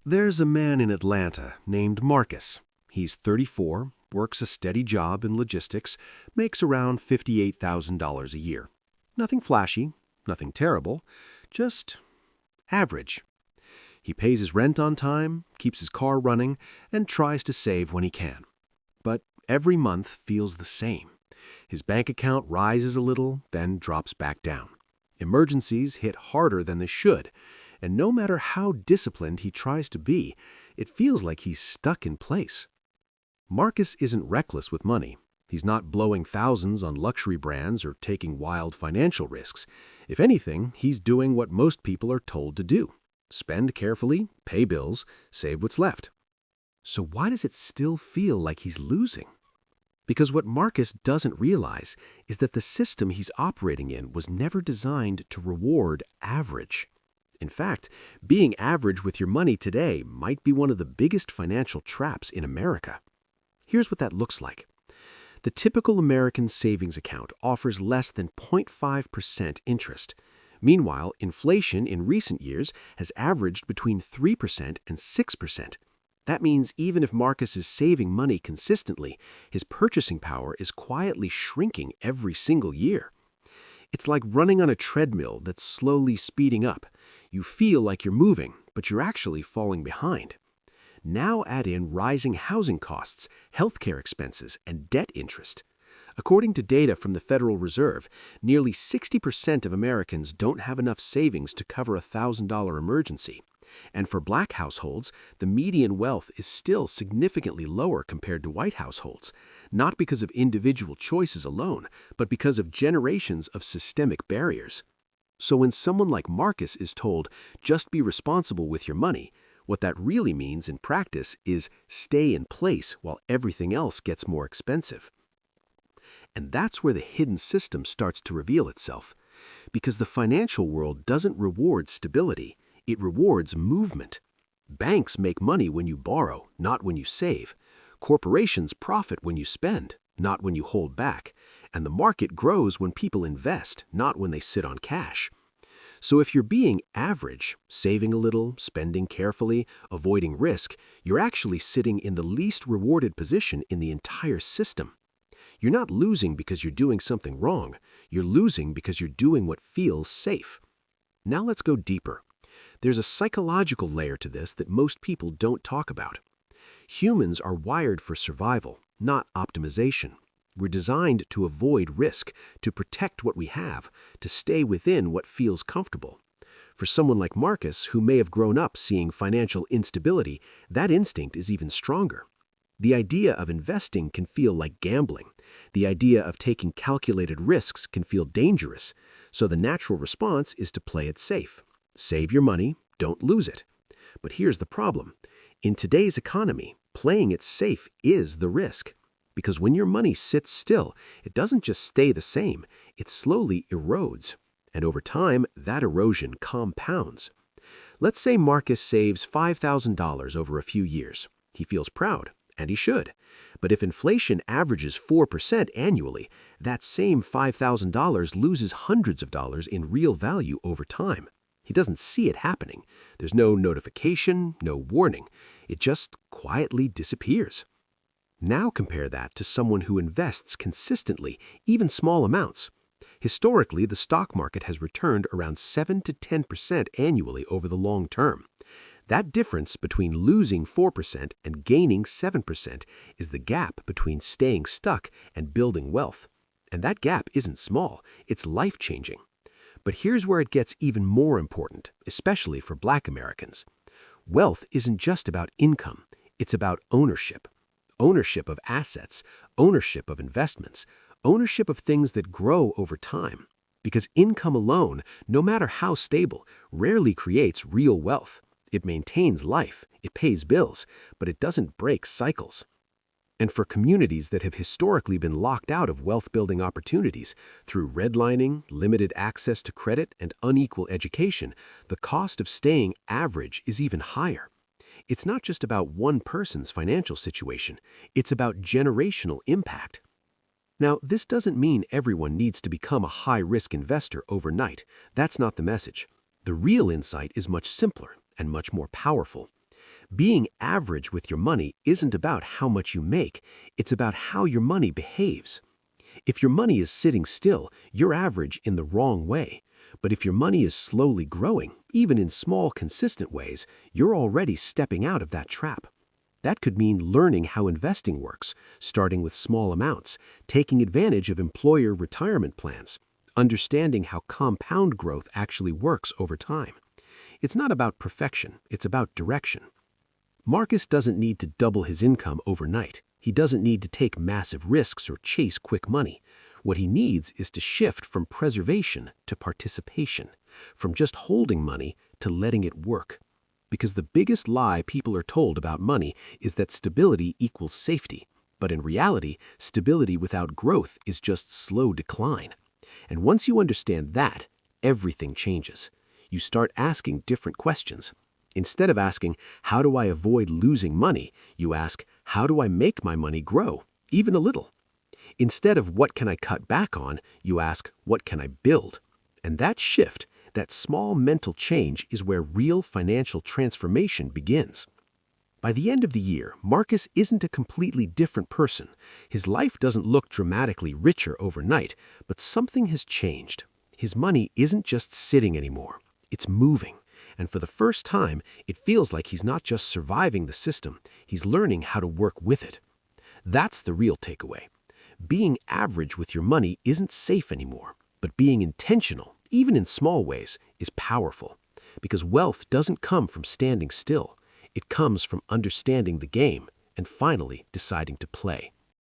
There's a man in Atlanta named Marcus. He's 34, works a steady job in logistics, makes around $58,000 a year. Nothing flashy, nothing terrible, just average. He pays his rent on time, keeps his car running, and tries to save when he can. But every month feels the same. His bank account rises a little, then drops back down. Emergencies hit harder than they should, and no matter how disciplined he tries to be, it feels like he's stuck in place. Marcus isn't reckless with money. He's not blowing thousands on luxury brands or taking wild financial risks. If anything, he's doing what most people are told to do. Spend carefully, pay bills, save what's left. So why does it still feel like he's losing? Because what Marcus doesn't realize is that the system he's operating in was never designed to reward average. In fact, being average with your money today might be one of the biggest financial traps in America. Here's what that looks like. The typical American savings account offers less than 0.5% interest. Meanwhile, inflation in recent years has averaged between 3% and 6%. That means even if Marcus is saving money consistently, his purchasing power is quietly shrinking every single year. It's like running on a treadmill that's slowly speeding up. You feel like you're moving, but you're actually falling behind. Now add in rising housing costs, healthcare expenses, and debt interest. According to data from the Federal Reserve, nearly 60% of Americans don't have enough savings to cover a $1,000 emergency. And for Black households, the median wealth is still significantly lower compared to white households, not because of individual choices alone, but because of generations of systemic barriers. So when someone like Marcus is told, just be responsible with your money, what that really means in practice is stay in place while everything else gets more expensive. And that's where the hidden system starts to reveal itself. Because the financial world doesn't reward stability, it rewards movement. Banks make money when you borrow, not when you save. Corporations profit when you spend, not when you hold back. And the market grows when people invest, not when they sit on cash. So if you're being average, saving a little, spending carefully, avoiding risk, you're actually sitting in the least rewarded position in the entire system. You're not losing because you're doing something wrong. You're losing because you're doing what feels safe. Now let's go deeper. There's a psychological layer to this that most people don't talk about. Humans are wired for survival, not optimization. We're designed to avoid risk, to protect what we have, to stay within what feels comfortable. For someone like Marcus, who may have grown up seeing financial instability, that instinct is even stronger. The idea of investing can feel like gambling. The idea of taking calculated risks can feel dangerous. So the natural response is to play it safe. Save your money, don't lose it. But here's the problem. In today's economy, playing it safe is the risk. Because when your money sits still, it doesn't just stay the same, it slowly erodes. And over time, that erosion compounds. Let's say Marcus saves $5,000 over a few years. He feels proud, and he should. But if inflation averages 4% annually, that same $5,000 loses hundreds of dollars in real value over time. He doesn't see it happening. There's no notification, no warning. It just quietly disappears. Now compare that to someone who invests consistently, even small amounts. Historically, the stock market has returned around 7 to 10% annually over the long term. That difference between losing 4% and gaining 7% is the gap between staying stuck and building wealth. And that gap isn't small, it's life-changing. But here's where it gets even more important, especially for Black Americans. Wealth isn't just about income, it's about ownership. Ownership of assets, ownership of investments, ownership of things that grow over time. Because income alone, no matter how stable, rarely creates real wealth. It maintains life, it pays bills, but it doesn't break cycles. And for communities that have historically been locked out of wealth-building opportunities through redlining, limited access to credit, and unequal education, the cost of staying average is even higher. It's not just about one person's financial situation, it's about generational impact. Now, this doesn't mean everyone needs to become a high-risk investor overnight. That's not the message. The real insight is much simpler and much more powerful. Being average with your money isn't about how much you make, it's about how your money behaves. If your money is sitting still, you're average in the wrong way. But if your money is slowly growing, even in small, consistent ways, you're already stepping out of that trap. That could mean learning how investing works, starting with small amounts, taking advantage of employer retirement plans, understanding how compound growth actually works over time. It's not about perfection, it's about direction. Marcus doesn't need to double his income overnight. He doesn't need to take massive risks or chase quick money. What he needs is to shift from preservation to participation, from just holding money to letting it work. Because the biggest lie people are told about money is that stability equals safety. But in reality, stability without growth is just slow decline. And once you understand that, everything changes. You start asking different questions. Instead of asking, how do I avoid losing money, you ask, how do I make my money grow, even a little? Instead of what can I cut back on, you ask, what can I build? And that shift, that small mental change is where real financial transformation begins. By the end of the year, Marcus isn't a completely different person. His life doesn't look dramatically richer overnight, but something has changed. His money isn't just sitting anymore. It's moving. And for the first time, it feels like he's not just surviving the system, he's learning how to work with it. That's the real takeaway. Being average with your money isn't safe anymore, but being intentional, even in small ways, is powerful. Because wealth doesn't come from standing still. It comes from understanding the game and finally deciding to play.